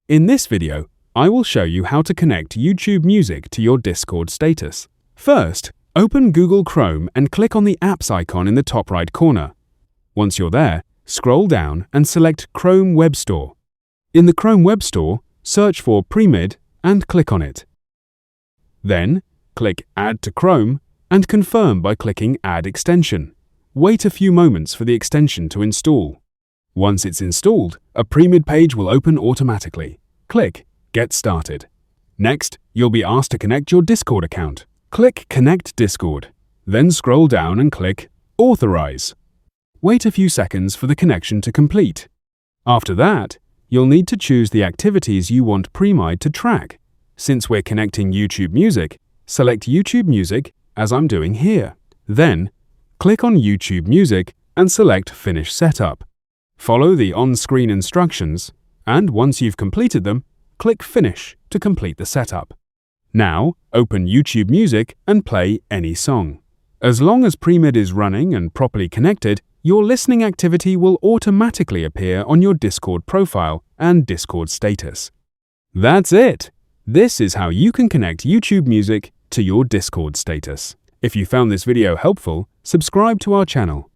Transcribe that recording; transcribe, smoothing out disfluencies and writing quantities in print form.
In this video, I will show you how to connect YouTube Music to your Discord status. First, open Google Chrome and click on the Apps icon in the top right corner. Once you're there, scroll down and select Chrome Web Store. In the Chrome Web Store, search for Premid and click on it. Then, click Add to Chrome and confirm by clicking Add Extension. Wait a few moments for the extension to install. Once it's installed, a Premid page will open automatically. Click Get Started. Next, you'll be asked to connect your Discord account. Click Connect Discord. Then scroll down and click Authorize. Wait a few seconds for the connection to complete. After that, you'll need to choose the activities you want Premid to track. Since we're connecting YouTube Music, select YouTube Music, as I'm doing here. Then, click on YouTube Music and select Finish Setup. Follow the on-screen instructions, and once you've completed them, click Finish to complete the setup. Now, open YouTube Music and play any song. As long as Premid is running and properly connected, your listening activity will automatically appear on your Discord profile and Discord status. That's it! This is how you can connect YouTube Music to your Discord status. If you found this video helpful, subscribe to our channel.